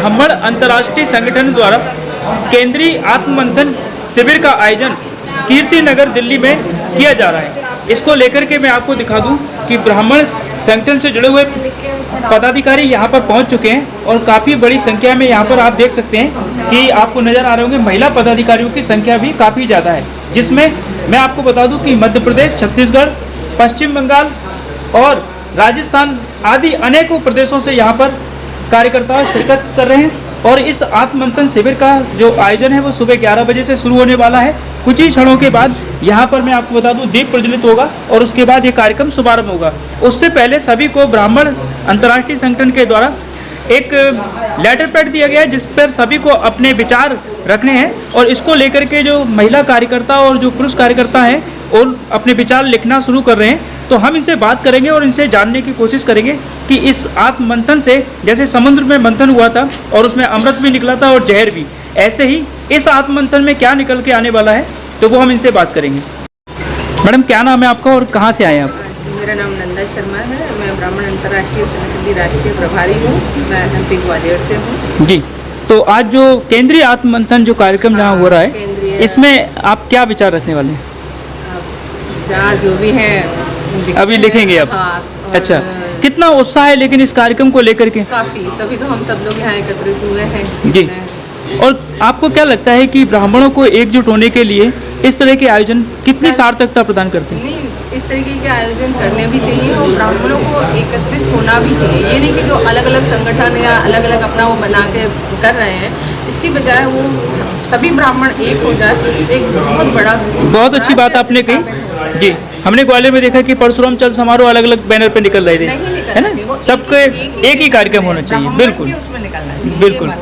ब्राह्मण अंतर्राष्ट्रीय संगठन द्वारा केंद्रीय आत्ममंथन शिविर का आयोजन कीर्ति नगर दिल्ली में किया जा रहा है। इसको लेकर के मैं आपको दिखा दूं कि ब्राह्मण संगठन से जुड़े हुए पदाधिकारी यहाँ पर पहुँच चुके हैं और काफ़ी बड़ी संख्या में यहाँ पर आप देख सकते हैं कि आपको नज़र आ रहे होंगे महिला पदाधिकारियों की संख्या भी काफ़ी ज़्यादा है, जिसमें मैं आपको बता दूं कि मध्य प्रदेश, छत्तीसगढ़, पश्चिम बंगाल और राजस्थान आदि अनेकों प्रदेशों से यहाँ पर कार्यकर्ता शिरकत कर रहे हैं। और इस आत्ममंथन शिविर का जो आयोजन है वो सुबह 11 बजे से शुरू होने वाला है। कुछ ही क्षणों के बाद यहाँ पर मैं आपको बता दूं दीप प्रज्वलित होगा और उसके बाद ये कार्यक्रम शुभारंभ होगा। उससे पहले सभी को ब्राह्मण अंतर्राष्ट्रीय संगठन के द्वारा एक लेटर पैड दिया गया है जिस पर सभी को अपने विचार रखने हैं और इसको लेकर के जो महिला कार्यकर्ता और जो पुरुष कार्यकर्ता हैं और अपने विचार लिखना शुरू कर रहे हैं। तो हम इनसे बात करेंगे और इनसे जानने की कोशिश करेंगे कि इस आत्ममंथन से जैसे समुद्र में मंथन हुआ था और उसमें अमृत भी निकला था और जहर भी, ऐसे ही इस आत्ममंथन में क्या निकल के आने वाला है तो वो हम इनसे बात करेंगे। मैडम क्या नाम है आपका और कहाँ से आए हैं आप? मेरा नाम नंदा शर्मा है। मैं ब्राह्मण अंतर्राष्ट्रीय संगठन की राष्ट्रीय प्रभारी हूँ। मैं एमपी ग्वालियर से हूँ। जी, तो आज जो केंद्रीय आत्ममंथन जो कार्यक्रम जहाँ हो रहा है इसमें आप क्या विचार रखने वाले हैं? विचार जो भी है अभी लिखेंगे आप? हाँ, अच्छा, कितना उत्साह है लेकिन इस कार्यक्रम को लेकर के? काफ़ी, तभी तो हम सब लोग यहाँ एकत्रित हुए हैं। जी, और आपको क्या लगता है कि ब्राह्मणों को एकजुट होने के लिए इस तरह के आयोजन कितनी सार्थकता प्रदान करते हैं? नहीं, इस तरीके के आयोजन करने भी चाहिए और ब्राह्मणों को एकत्रित होना भी चाहिए। ये नहीं कि जो अलग अलग संगठन या अलग अलग अपना वो बना के कर रहे हैं, इसकी बजाय वो सभी ब्राह्मण एक हो जाए, एक बहुत अच्छी बात आपने कही। जी, हमने ग्वालियर में देखा कि परशुराम चल समारोह अलग अलग बैनर पे निकल रहे थे, है ना? सबके एक ही कार्यक्रम होना चाहिए। बिल्कुल बिल्कुल।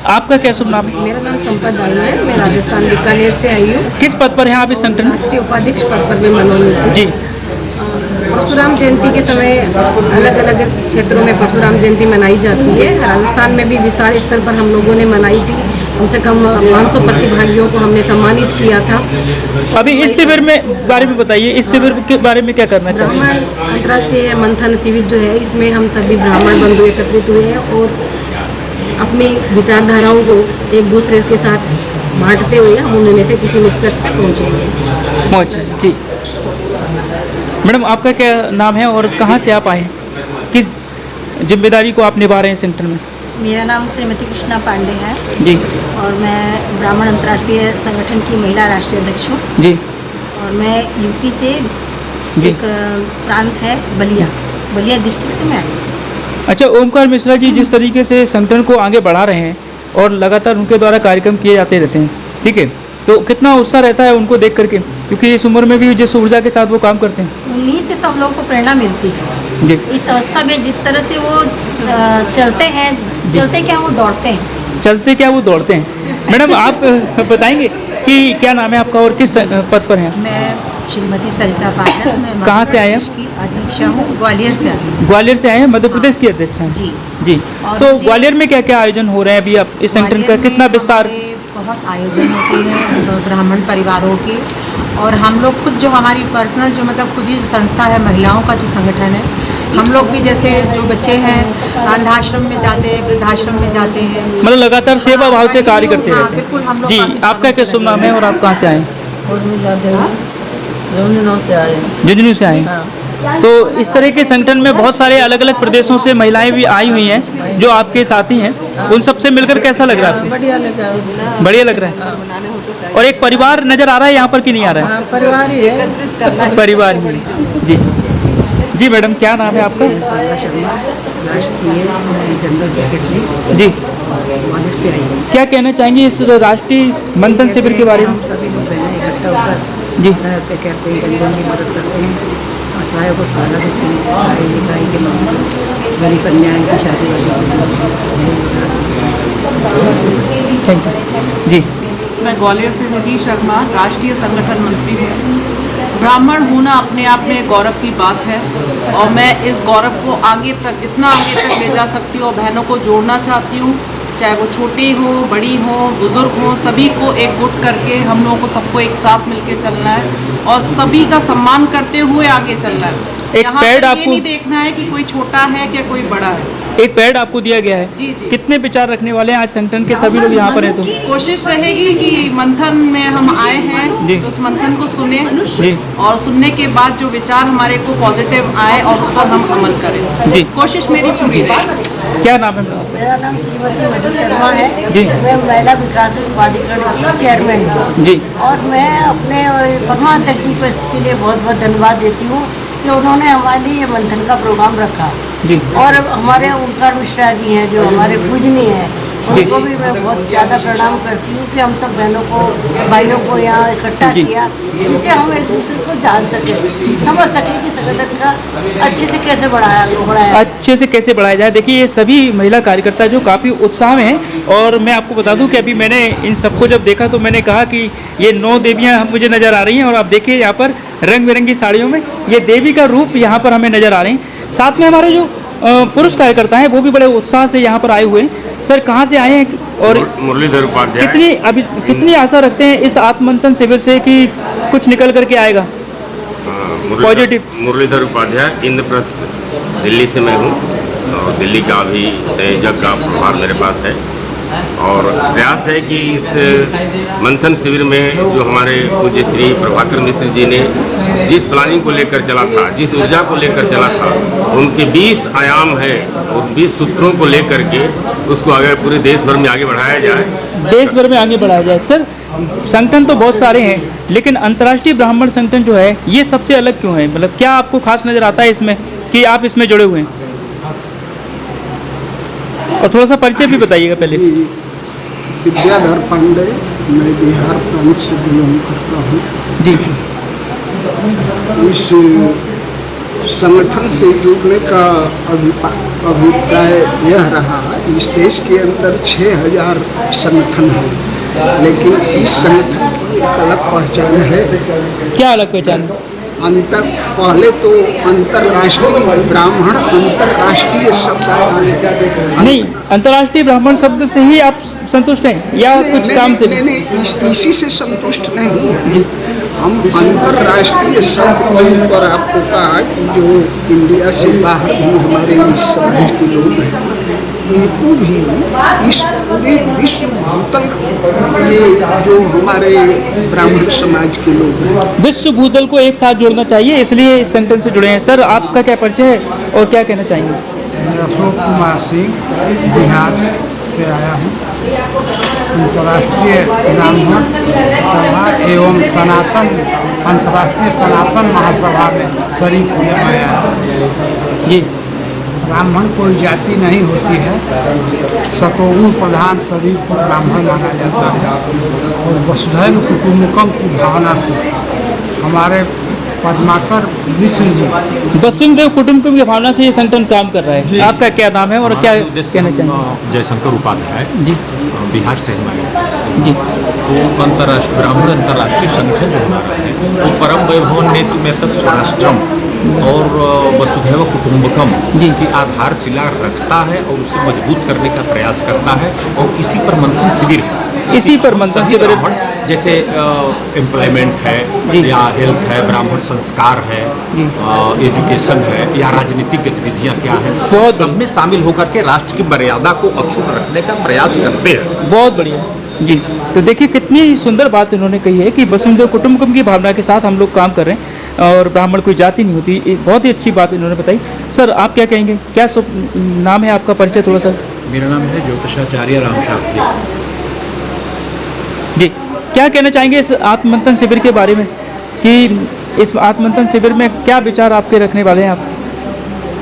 आपका क्या शुभ नाम है? मेरा नाम संपत दाई है। मैं राजस्थान बीकानेर से आई हूँ। किस पद पर हैं आप इस संगठन? राष्ट्रीय उपाध्यक्ष पद पर मैं मनोनीत हूँ। जी, परशुराम जयंती के समय अलग अलग क्षेत्रों में परशुराम जयंती मनाई जाती है। राजस्थान में भी विशाल स्तर पर हम लोगों ने मनाई थी। कम से कम 500 प्रतिभागियों को हमने सम्मानित किया था। अभी इस शिविर में बारे में बताइए, इस शिविर के बारे में क्या करना चाहते हैं? ब्राह्मण अंतर्राष्ट्रीय मंथन शिविर जो है, इसमें हम सभी ब्राह्मण बंधु एकत्रित हुए हैं और अपनी विचारधाराओं को एक दूसरे के साथ बांटते हुए हम उनमें से किसी निष्कर्ष पर पहुँचेंगे। जी, मैडम आपका क्या नाम है और कहाँ से आप आए हैं? किस जिम्मेदारी को आप निभा रहे हैं संगठन में? मेरा नाम श्रीमती कृष्णा पांडे है। जी, और मैं ब्राह्मण अंतर्राष्ट्रीय संगठन की महिला राष्ट्रीय अध्यक्ष हूँ। जी, और मैं यूपी से जी। एक प्रांत है बलिया डिस्ट्रिक्ट से मैं आई हूँ। अच्छा, ओमकार मिश्रा जी जिस तरीके से संगठन को आगे बढ़ा रहे हैं और लगातार उनके द्वारा कार्यक्रम किए जाते रहते हैं, ठीक है, तो कितना उत्साह रहता है उनको देख करके, क्योंकि इस उम्र में भी जिस ऊर्जा के साथ वो काम करते हैं? उन्हीं से तो हम लोगों को प्रेरणा मिलती है। जी, इस अवस्था में जिस तरह से वो चलते हैं, चलते क्या वो दौड़ते हैं। चलते क्या वो दौड़ते हैं। मैडम आप बताएंगे कि क्या नाम है आपका और किस पद पर हैं? मैं श्रीमती सरिता पाठक, मैं कहाँ से आए हैं? की अध्यक्ष हूँ। ग्वालियर से आई हूँ। ग्वालियर से आए हैं, मध्य प्रदेश की अध्यक्ष हैं। जी जी, और तो मुझे- ग्वालियर में क्या क्या आयोजन हो रहे हैं अभी आप इस संगठन का ग्वालियर कितना में विस्तार? हमारे बहुत आयोजन होते हैं ब्राह्मण परिवारों के, और हम लोग खुद जो हमारी पर्सनल जो मतलब खुद ही संस्था है महिलाओं का जो संगठन है, हम लोग भी जैसे जो बच्चे हैं अनाथाश्रम में जाते हैं, वृद्धाश्रम में जाते हैं, मतलब लगातार सेवा भाव से कार्य करते हाँ, रहते हैं। बिल्कुल हम लोग जी, काफी आपका सालों क्या से शुभ नाम है और आप कहाँ से आए हैं? झुंझुनू से आए हैं। तो इस तरह के संगठन में बहुत सारे अलग अलग प्रदेशों से महिलाएं भी आई हुई हैं जो आपके साथी हैं, उन सबसे मिलकर कैसा लग रहा है? बढ़िया लग रहा है। बढ़िया लग रहा है। और एक परिवार नजर आ रहा है यहाँ पर कि नहीं आ रहा है? परिवार ही है। परिवार ही। जी जी, मैडम क्या नाम है आपका? सारा शर्मा, राष्ट्रीय जनरल सेक्रेटरी जी, ग्वालियर से आई हूँ। क्या कहना चाहेंगे इस राष्ट्रीय मंथन शिविर के बारे में? हम सभी लोग बहनें इकट्ठा होकर जी, क्या कहते हैं, गरीबों की मदद करते हैं, असहायों को सहारा देते हैं, पढ़ाई लिखाई के मामले में, गरीब कन्याओं की शादी थैंक यू। जी, मैं ग्वालियर से निधि शर्मा, राष्ट्रीय संगठन मंत्री हूँ। ब्राह्मण होना अपने आप में गौरव की बात है और मैं इस गौरव को आगे तक जितना आगे तक ले जा सकती हूँ और बहनों को जोड़ना चाहती हूँ। चाहे वो छोटी हो, बड़ी हो, बुजुर्ग हो, सभी को एकजुट करके हम लोगों को सबको एक साथ मिलके चलना है और सभी का सम्मान करते हुए आगे चलना है। एक यहाँ पैड पर ये आपको- नहीं देखना है कि कोई छोटा है क्या कोई बड़ा है। एक पैड आपको दिया गया है। जी, जी। कितने विचार रखने वाले हैं आज संगठन के सभी लोग यहाँ पर हैं? तो कोशिश रहेगी कि मंथन में हम आए जी। हैं तो उस मंथन को सुने जी और सुनने के बाद जो विचार हमारे को पॉजिटिव आए और उस पर हम अमल करें। जी। कोशिश मेरी पूरी है। क्या नाम है? मेरा नाम श्रीमती मधु शर्मा है। जी। मैं महिला विकास प्राधिकरण की चेयरमैन हूँ। जी। और मैं अपने परमाध्यक्ष जी को इसके लिए बहुत बहुत धन्यवाद देती हूँ कि उन्होंने हमारे लिए ये मंथन का प्रोग्राम रखा। जी। और हमारे ओंकार मिश्रा जी हैं जो हमारे पूजनीय हैं, उनको भी मैं बहुत ज़्यादा प्रणाम करती हूँ कि हम सब बहनों को, भाइयों को यहाँ इकट्ठा जी। किया, जिससे हम एक दूसरे को जान सकें, समझ सकें कि संगठन का अच्छे से कैसे बढ़ाया अच्छे से कैसे बढ़ाया जाए। देखिए ये सभी महिला कार्यकर्ता जो काफ़ी उत्साह में हैं और मैं आपको बता दूं कि अभी मैंने इन सबको जब देखा तो मैंने कहा कि ये 9 देवियां मुझे नज़र आ रही हैं और आप देखिए यहाँ पर रंग बिरंगी साड़ियों में ये देवी का रूप यहाँ पर हमें नज़र आ रहे हैं। साथ में हमारे जो पुरुष कार्यकर्ता हैं वो भी बड़े उत्साह से यहाँ पर आए हुए हैं। सर कहाँ से आए हैं और मुरलीधर उपाध्याय। कितनी आशा रखते हैं इस आत्ममंथन शिविर से कि कुछ निकल करके आएगा पॉजिटिव? मुरलीधर उपाध्याय, इंद्रप्रस्थ दिल्ली से मैं हूँ और दिल्ली का भी संयोजक का प्रभार मेरे पास है और प्रयास है कि इस मंथन शिविर में जो हमारे पूज्य श्री प्रभाकर मिश्र जी ने जिस प्लानिंग को लेकर चला था, जिस ऊर्जा को लेकर चला था, उनके 20 आयाम है और 20 सूत्रों को लेकर के उसको अगर पूरे देश भर में आगे बढ़ाया जाए, देश भर में आगे बढ़ाया जाए। सर संगठन तो बहुत सारे हैं लेकिन अंतर्राष्ट्रीय ब्राह्मण संगठन जो है ये सबसे अलग क्यों है? मतलब क्या आपको खास नज़र आता है इसमें कि आप इसमें जुड़े हुए हैं? और थोड़ा सा परिचय भी बताइएगा पहले। विद्याधर पांडे, मैं बिहार प्रांत से बिलोंग करता हूँ। जी। इस संगठन से जुड़ने का अभिप्राय यह रहा, इस देश के अंदर 6000 संगठन हैं, लेकिन इस संगठन की एक अलग पहचान है। क्या अलग पहचान? पहले तो अंतर्राष्ट्रीय ब्राह्मण अंतर्राष्ट्रीय शब्द आया है। नहीं, अंतर्राष्ट्रीय ब्राह्मण शब्द से ही आप संतुष्ट हैं या कुछ काम से? नहीं, इसी से संतुष्ट नहीं है। हम अंतर्राष्ट्रीय शब्द के ऊपर आपको कहा कि जो इंडिया से बाहर भी हमारे इस समाज के लोग हैं, उनको भी इस पूरे विश्व भूतल, ये जो हमारे ब्राह्मण समाज के लोग हैं, विश्व भूतल को एक साथ जोड़ना चाहिए, इसलिए इस संगठन से जुड़े हैं। सर आपका क्या परिचय है और क्या कहना चाहेंगे? मैं अशोक कुमार सिंह बिहार से आया हूँ। अंतर्राष्ट्रीय ब्राह्मण सभा एवं सनातन अंतर्राष्ट्रीय सनातन महासभा में शरीक होने आया है। जी। ब्राह्मण कोई जाति नहीं होती है, सतोगुण प्रधान शरीर को ब्राह्मण माना जाता है और वसुधैव कुटुम्बकम की भावना से हमारे पद्माकर मिश्र जी, वसुधैव कुटुम्बकम की भावना से ये संगठन काम कर रहा है। आपका क्या नाम है और क्या कहना चाहेंगे? जयशंकर उपाध्याय जी। बिहार से हमारे जी। तो अंतर्राष्ट्रीय ब्राह्मण अंतर्राष्ट्रीय संगठन जो हमारा है वो परम वैभव नेतु में तत् स्वराष्ट्रम और वसुधैव कुटुम्बकम की आधारशिला रखता है और उसे मजबूत करने का प्रयास करता है और इसी पर मंथन शिविर है। इसी पर मंथन शिविर जैसे एम्प्लॉयमेंट है या हेल्थ है, ब्राह्मण संस्कार है, एजुकेशन है या राजनीतिक गतिविधियाँ क्या है, सब में शामिल होकर के राष्ट्र की मर्यादा को अक्षुण्ण रखने का प्रयास करते हैं। बहुत बढ़िया जी। तो देखिए कितनी सुंदर बात इन्होंने कही है कि वसुधैव कुटुम्बकम की भावना के साथ हम लोग काम कर रहे हैं और ब्राह्मण कोई जाति नहीं होती। एक बहुत ही अच्छी बात इन्होंने बताई। सर आप क्या कहेंगे? क्या नाम है आपका? परिचय थोड़ा सा। मेरा नाम है ज्योतिषाचार्य राम शास्त्री जी। क्या कहना चाहेंगे इस आत्ममंथन शिविर के बारे में कि इस आत्ममंथन शिविर में क्या विचार आपके रखने वाले हैं? आप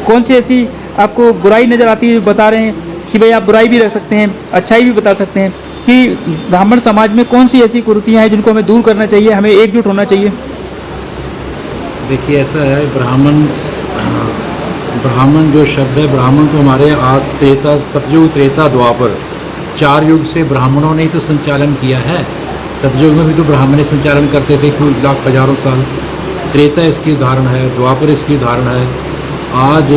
कौन सी ऐसी आपको बुराई नज़र आती है, बता रहे हैं कि भाई आप बुराई भी रह सकते हैं, अच्छाई भी बता सकते हैं कि ब्राह्मण समाज में कौन सी ऐसी कुरीतियाँ हैं जिनको हमें दूर करना चाहिए, हमें एकजुट होना चाहिए? देखिए ऐसा है, ब्राह्मण जो शब्द है, ब्राह्मण तो हमारे त्रेता, सतयुग, त्रेता, द्वापर 4 युग से ब्राह्मणों ने ही तो संचालन किया है। सतयुग में भी तो ब्राह्मण संचालन करते थे कुछ लाख हजारों साल। त्रेता इसकी उदाहरण है, द्वापर इसकी उदाहरण है। आज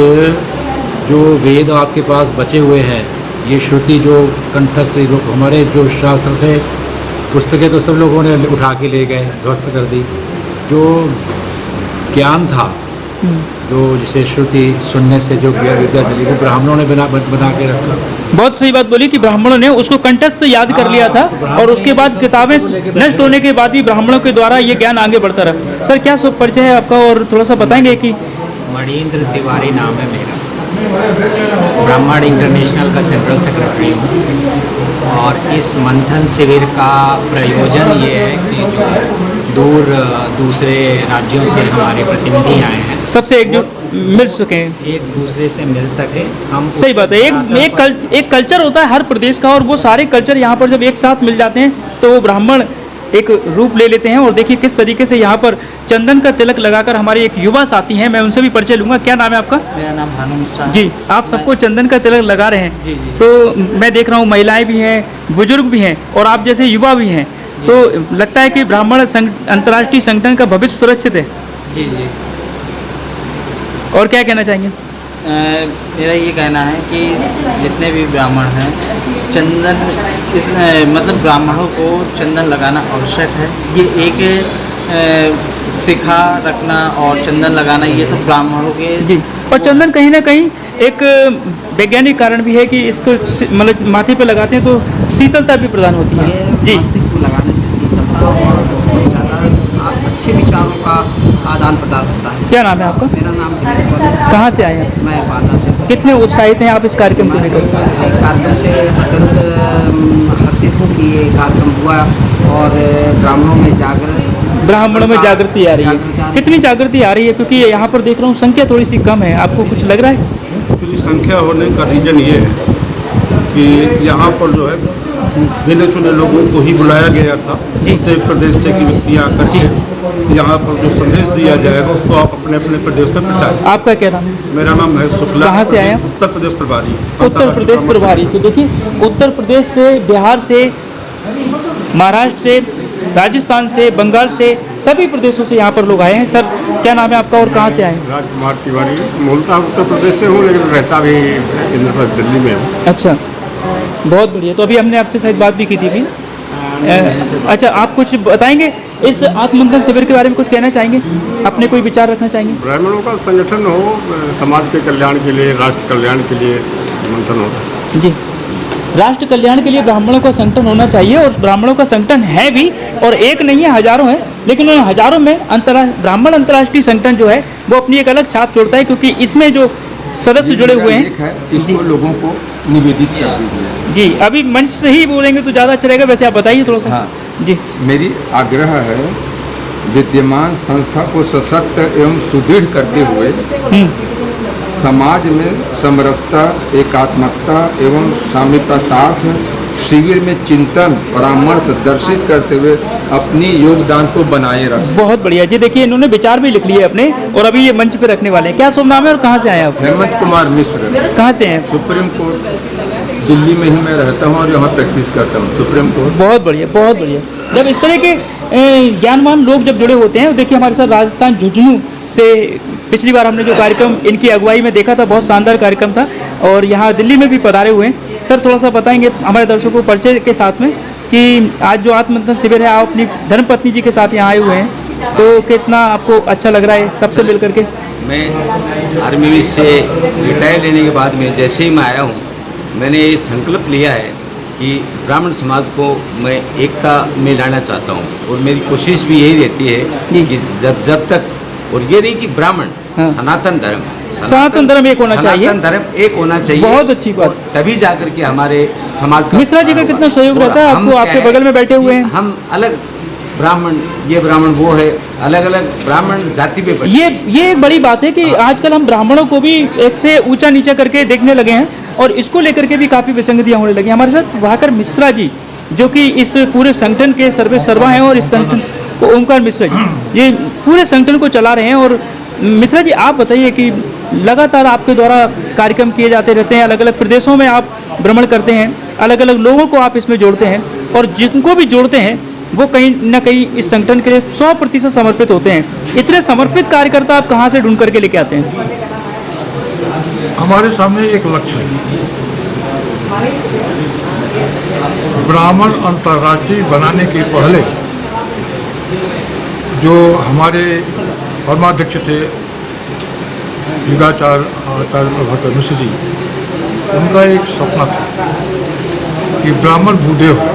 जो वेद आपके पास बचे हुए हैं ये श्रुति जो कंठस्थ हमारे जो शास्त्र थे, पुस्तकें तो सब लोगों ने उठा के ले गए, ध्वस्त कर दी। जो ज्ञान था, जो जिसे श्रुति सुनने से जो विद्या चली, वो ब्राह्मणों ने बना के रखा। बहुत सही बात बोली कि ब्राह्मणों ने उसको कंठस्थ याद कर लिया था और उसके बाद किताबें नष्ट होने के बाद भी ब्राह्मणों के द्वारा ये ज्ञान आगे बढ़ता रहा। सर क्या सब परिचय है आपका और थोड़ा सा बताएंगे कि? मणीन्द्र तिवारी नाम है मेरा, ब्राह्मण इंटरनेशनल का सेंट्रल सेक्रेटरी हूँ। और इस मंथन शिविर का प्रयोजन ये है कि जो दूसरे राज्यों से हमारे प्रतिनिधि आए हैं, सबसे एकजुट मिल सके, एक दूसरे से मिल सके। हम सही बात है। एक कल्चर होता है हर प्रदेश का और वो सारे कल्चर यहाँ पर जब एक साथ मिल जाते हैं तो वो ब्राह्मण एक रूप ले लेते हैं। और देखिए किस तरीके से यहाँ पर चंदन का तिलक लगाकर हमारे एक युवा साथी हैं, मैं उनसे भी परिचय लूँगा। क्या नाम है आपका? मेरा नाम भानु मिश्रा जी। आप सबको चंदन का तिलक लगा रहे हैं जी। तो मैं देख रहा हूँ महिलाएं भी हैं, बुजुर्ग भी हैं और आप जैसे युवा भी हैं, तो लगता है कि ब्राह्मण अंतर्राष्ट्रीय संगठन का भविष्य सुरक्षित है। जी जी। और क्या कहना चाहेंगे? मेरा ये कहना है कि जितने भी ब्राह्मण हैं, चंदन मतलब ब्राह्मणों को चंदन लगाना आवश्यक है। ये एक शिखा रखना और चंदन लगाना, ये सब ब्राह्मणों के जी। और चंदन कहीं ना कहीं एक वैज्ञानिक कारण भी है कि इसको मतलब माथे पे लगाते हैं तो शीतलता भी प्रदान होती है। जी, मस्तिष्क में लगाने से शीतलता और बहुत ज़्यादा अच्छे विचारों का आदान प्रदान होता है। क्या नाम है आपका? मेरा नाम कहाँ से आए हैं? मैं बांदा से। कितने उत्साहित हैं आप इस कार्यक्रम को लेकर? इस कार्यक्रम से अत्यंत हर्षित हूँ कि ये कार्यक्रम हुआ और ब्राह्मणों में जागृति आ रही है। कितनी जागृति आ रही है? क्योंकि यहाँ पर देख रहा हूँ संख्या थोड़ी सी कम है, आपको कुछ लग रहा है? एक्चुअली संख्या होने का रीज़न ये है कि यहाँ पर जो है गिने चुने लोगों को ही बुलाया गया था उत्तर प्रदेश से कि व्यक्ति आकर के यहाँ पर जो संदेश दिया जाएगा उसको आप अपने अपने प्रदेश में प्रचार। आपका क्या नाम है? मेरा नाम है शुक्ला। कहाँ से आए? उत्तर प्रदेश प्रभारी। उत्तर प्रदेश प्रभारी। तो देखिए उत्तर प्रदेश से, बिहार से, महाराष्ट्र से, राजस्थान से, बंगाल से, सभी प्रदेशों से यहाँ पर लोग आए हैं। सर क्या नाम है आपका और कहाँ से आए हैं? राजकुमार तिवारी। मूलतः उत्तर प्रदेश से हूँ लेकिन रहता भी इंद्रप्रस्थ दिल्ली में हूँ। अच्छा, बहुत बढ़िया। तो अभी हमने आपसे शायद बात भी की थी अभी। अच्छा, आप कुछ बताएंगे इस आत्ममंथन शिविर के बारे में? कुछ कहना चाहेंगे, अपने कोई विचार रखना चाहेंगे? ब्राह्मणों का संगठन हो, समाज के कल्याण के लिए, राष्ट्र कल्याण के लिए मंथन होता है। जी, राष्ट्र कल्याण के लिए ब्राह्मणों का संगठन होना चाहिए और ब्राह्मणों का संगठन है भी, और एक नहीं है, हजारों है। लेकिन उन हजारों में ब्राह्मण अंतर्राष्ट्रीय संगठन जो है वो अपनी एक अलग छाप छोड़ता है, क्योंकि इसमें जो सदस्य जुड़े हुए हैं इसको लोगों को निवेदित कर दीजिए। जी। अभी मंच से ही बोलेंगे तो ज़्यादा अच्छा रहेगा, वैसे आप बताइए थोड़ा सा। हाँ। जी, मेरी आग्रह है विद्यमान संस्था को सशक्त एवं सुदृढ़ करते हुए समाज में समरसता, एकात्मकता एवं सामीप्यतार्थ शिविर में चिंतन परामर्श दर्शित करते हुए अपनी योगदान को बनाए रखें। बहुत बढ़िया जी। देखिए इन्होंने विचार भी लिख लिए अपने और अभी ये मंच पे रखने वाले हैं। क्या शुभ नाम है और कहाँ से आए आप? हेमंत कुमार मिश्र। कहाँ से हैं? सुप्रीम कोर्ट दिल्ली में ही मैं रहता हूँ और यहाँ प्रैक्टिस करता हूँ, सुप्रीम कोर्ट। बहुत बढ़िया, बहुत बढ़िया। जब इस तरह के ज्ञानवान लोग जब जुड़े होते हैं, देखिए हमारे साथ राजस्थान झुंझुनू से पिछली बार हमने जो कार्यक्रम इनकी अगुवाई में देखा था, बहुत शानदार कार्यक्रम था और यहाँ दिल्ली में भी पधारे हुए हैं। सर थोड़ा सा बताएंगे हमारे दर्शकों को परिचय के साथ में कि आज जो आत्ममंथन शिविर है, आप अपनी धर्मपत्नी जी के साथ यहाँ आए हुए हैं, तो कितना आपको अच्छा लग रहा है सबसे मिल करके? मैं आर्मी से रिटायर लेने के बाद में जैसे ही मैं आया हूँ, मैंने ये संकल्प लिया है कि ब्राह्मण समाज को मैं एकता में लाना चाहता हूँ और मेरी कोशिश भी यही रहती है कि जब तक, और ये नहीं कि ब्राह्मण, सनातन धर्म एक होना चाहिए, सनातन धर्म एक होना चाहिए। बहुत अच्छी बात। तभी जाकर के हमारे समाज का मिश्रा जी का कितना सहयोग रहता है आपको? आपके बगल में बैठे हुए हैं। हम अलग ब्राह्मण, ये ब्राह्मण वो है, अलग अलग ब्राह्मण जाति पे ये एक बड़ी बात है कि आजकल हम ब्राह्मणों को भी एक से ऊंचा नीचा करके देखने लगे हैं और इसको लेकर के भी काफ़ी विसंगतियाँ होने लगी। हमारे साथ प्रभाकर मिश्रा जी जो कि इस पूरे संगठन के सर्वे सर्वा हैं और इस संगठन को, ओमकार मिश्रा जी, ये पूरे संगठन को चला रहे हैं। और मिश्रा जी आप बताइए कि लगातार आपके द्वारा कार्यक्रम किए जाते रहते हैं, अलग अलग प्रदेशों में आप भ्रमण करते हैं, अलग अलग लोगों को आप इसमें जोड़ते हैं और जिनको भी जोड़ते हैं वो कहीं ना कहीं इस संगठन के लिए 100% समर्पित होते हैं। इतने समर्पित कार्यकर्ता आप कहाँ से ढूंढ करके लेके आते हैं? हमारे सामने एक लक्ष्य है, ब्राह्मण अंतर्राष्ट्रीय बनाने के पहले जो हमारे धर्माध्यक्ष थे युगाचार्य आचार्य प्रभाकर मिश्र जी, उनका एक सपना था कि ब्राह्मण भूदेव हो,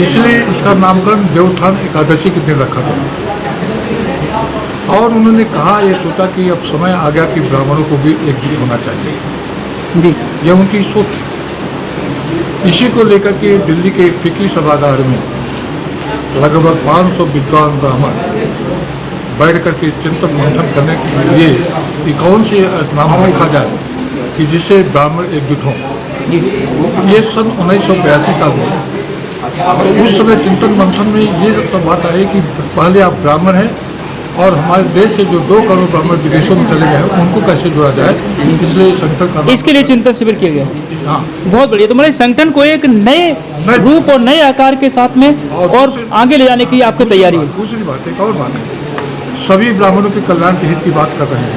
इसलिए इसका नामकरण देवोत्थान एकादशी के दिन रखा गया। और उन्होंने कहा, ये सोचा कि अब समय आ गया कि ब्राह्मणों को भी एकजुट होना चाहिए। यह उनकी सोच। इसी को लेकर के दिल्ली के फिकी सभागार में लगभग 500 विद्वान ब्राह्मण बैठ करके चिंतन मंथन करने के लिए कि कौन से नाम रखा जाए कि जिससे ब्राह्मण एकजुट हों। ये सन 1982 साल में, तो उस समय चिंतन मंथन में ये सब बात आई कि पहले आप ब्राह्मण हैं और हमारे देश से जो 2 करोड़ ब्राह्मण विदेशों में चले गए हैं उनको कैसे जोड़ा जाए, इसलिए संगठन करना। इसके लिए चिंतन शिविर किया गया। हाँ, बहुत बढ़िया। तो मतलब संगठन को एक नए रूप और नए आकार के साथ में और आगे ले जाने की आपकी तैयारी है। दूसरी बात, एक और बात है, सभी ब्राह्मणों के कल्याण के हित की बात कर रहे हैं,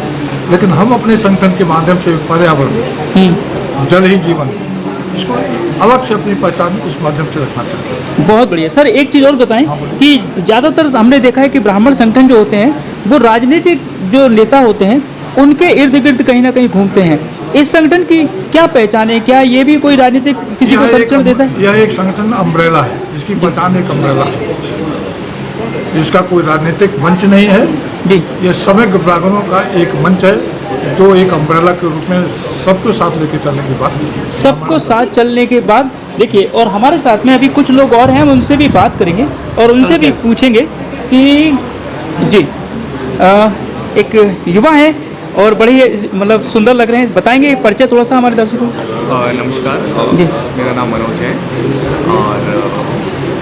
लेकिन हम अपने संगठन के माध्यम से पर्यावरण, जल ही जीवन, इसको अलग से अपनी पहचान इस माध्यम से रखना चाहते हैं। बहुत बढ़िया। सर एक चीज़ और बताएं कि ज़्यादातर हमने देखा है कि ब्राह्मण संगठन जो होते हैं वो राजनीतिक जो नेता होते हैं उनके इर्द गिर्द कहीं ना कहीं घूमते हैं। इस संगठन की क्या पहचान है? क्या ये भी कोई राजनीतिक किसी को संरक्षण देता है? यह एक संगठन अम्ब्रेला है, इसकी पहचान एक अम्ब्रेला है, इसका कोई राजनीतिक मंच नहीं है जी। ये समग्र ब्राह्मणों का एक मंच है जो एक अम्ब्रेला के रूप में सबको साथ लेके चलने के बाद, सबको साथ चलने के बाद देखिए, और हमारे साथ में अभी कुछ लोग और हैं, हम उनसे भी बात करेंगे और उनसे भी पूछेंगे कि जी एक युवा है और बड़े मतलब सुंदर लग रहे हैं, बताएंगे परिचय थोड़ा सा हमारे दर्शकों को। नमस्कार जी, मेरा नाम मनोज है और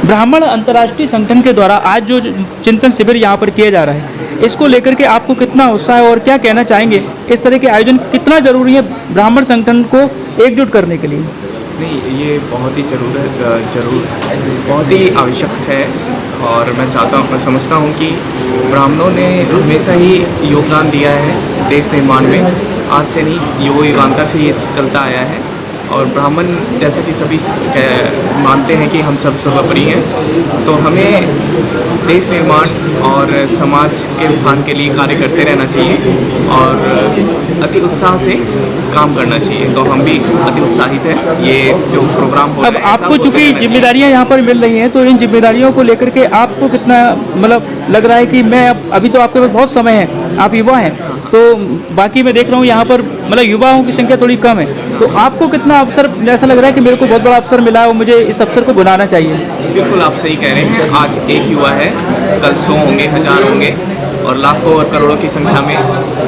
ब्राह्मण अंतर्राष्ट्रीय संगठन के द्वारा आज जो चिंतन शिविर यहाँ पर किया जा रहा है, इसको लेकर के आपको कितना उत्साह है और क्या कहना चाहेंगे? इस तरह के आयोजन कितना जरूरी है ब्राह्मण संगठन को एकजुट करने के लिए? नहीं, ये बहुत ही बहुत ही आवश्यक है और मैं समझता हूँ कि ब्राह्मणों ने हमेशा ही योगदान दिया है देश निर्माण में। आज से नहीं, युगांता से ये चलता आया है और ब्राह्मण जैसा कि सभी मानते हैं कि हम सब सर्वोपरि हैं, तो हमें देश निर्माण और समाज के उत्थान के लिए कार्य करते रहना चाहिए और अति उत्साह से काम करना चाहिए। तो हम भी अति उत्साहित हैं। ये जो प्रोग्राम हो अब आपको चूंकि जिम्मेदारियां यहाँ पर मिल रही हैं, तो इन जिम्मेदारियों को लेकर के आपको कितना मतलब लग रहा है कि मैं अभी तो आपके पास बहुत समय है, आप युवा हैं, तो बाकी मैं देख रहा हूँ यहाँ पर मतलब युवाओं की संख्या थोड़ी कम है, तो आपको कितना अवसर ऐसा लग रहा है कि मेरे को बहुत बड़ा अवसर मिला है और मुझे इस अवसर को बुलाना चाहिए? बिल्कुल, आप सही कह रहे हैं। आज एक युवा है, कल 100 होंगे, 1000 होंगे और लाखों और करोड़ों की संख्या में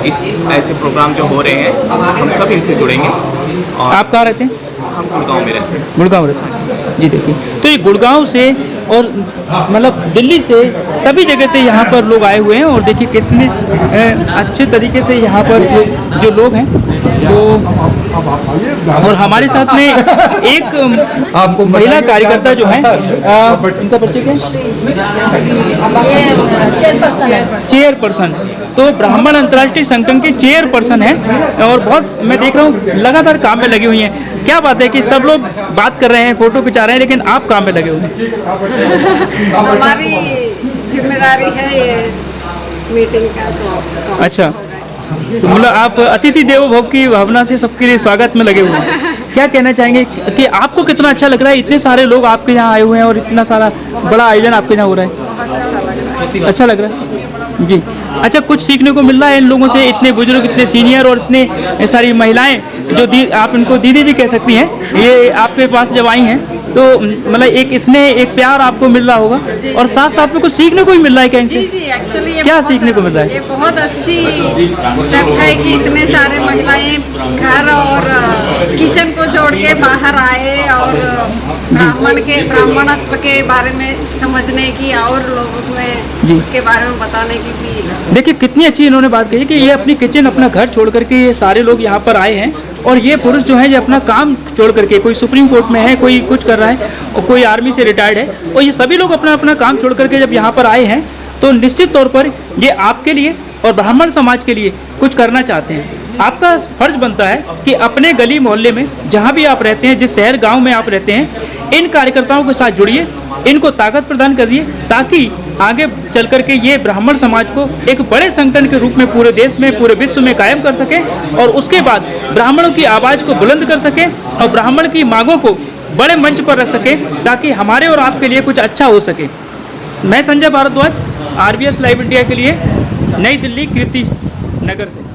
इस ऐसे प्रोग्राम जो हो रहे हैं, हम सब इनसे जुड़ेंगे। और आप कहाँ रहते हैं? हम गुड़गांव में रहते हैं। गुड़गांव रहते हैं जी। देखिए, तो ये गुड़गांव से और मतलब दिल्ली से सभी जगह से यहाँ पर लोग आए हुए हैं और देखिए कितने अच्छे तरीके से यहाँ पर जो लोग हैं वो, और हमारे साथ में एक महिला कार्यकर्ता जो है, इनका परिचय क्या है? चेयरपर्सन। तो ब्राह्मण अंतर्राष्ट्रीय संगठन के चेयरपर्सन है और बहुत मैं देख रहा हूँ लगातार काम में लगी हुई हैं। क्या बात है कि सब लोग बात कर रहे हैं, फोटो खिंचा रहे हैं, लेकिन आप काम में लगे हुए हैं? हमारी जिम्मेदारी है ये मीटिंग का। तो अच्छा, तो मतलब आप अतिथि देवो भव की भावना से सबके लिए स्वागत में लगे हुए हैं। क्या कहना चाहेंगे कि आपको कितना अच्छा लग रहा है? इतने सारे लोग आपके यहाँ आए हुए हैं और इतना सारा बड़ा आयोजन आपके यहाँ हो रहा है, अच्छा लग रहा है जी। अच्छा, कुछ सीखने को मिल रहा है इन लोगों से, इतने बुजुर्ग, इतने सीनियर और इतने सारी महिलाएं जो आप इनको दीदी भी कह सकती हैं, ये आपके पास जब आई हैं तो मतलब एक स्नेह, एक प्यार आपको मिल रहा होगा और साथ साथ में कुछ सीखने को भी मिल रहा है क्या इनसे? जी, एक्चुअली क्या सीखने को मिल रहा है? ये बहुत अच्छी स्टेप है कि इतने सारे महिलाएं घर और किचन को जोड़ के बाहर आए और ब्राह्मणत्व के बारे में समझने की और लोगों में उसके बारे में बताने की भी। देखिए कितनी अच्छी इन्होंने बात कही कि ये अपनी किचन, अपना घर छोड़ करके ये सारे लोग यहाँ पर आए हैं और ये पुरुष जो है ये अपना काम छोड़ करके, कोई सुप्रीम कोर्ट में है, कोई कुछ कर रहा है और कोई आर्मी से रिटायर्ड है, और ये सभी लोग अपना अपना काम छोड़ करके जब यहाँ पर आए हैं तो निश्चित तौर पर ये आपके लिए और ब्राह्मण समाज के लिए कुछ करना चाहते हैं, आपका फर्ज बनता है कि अपने गली मोहल्ले में जहाँ भी आप रहते हैं, जिस शहर गांव में आप रहते हैं, इन कार्यकर्ताओं के साथ जुड़िए, इनको ताकत प्रदान करिए, ताकि आगे चल कर के ये ब्राह्मण समाज को एक बड़े संगठन के रूप में पूरे देश में, पूरे विश्व में कायम कर सके और उसके बाद ब्राह्मणों की आवाज़ को बुलंद कर सके और ब्राह्मण की मांगों को बड़े मंच पर रख सके, ताकि हमारे और आपके लिए कुछ अच्छा हो सके। मैं Sanjay Bhardwaj, RBS live India के लिए नई दिल्ली कीर्ति नगर से।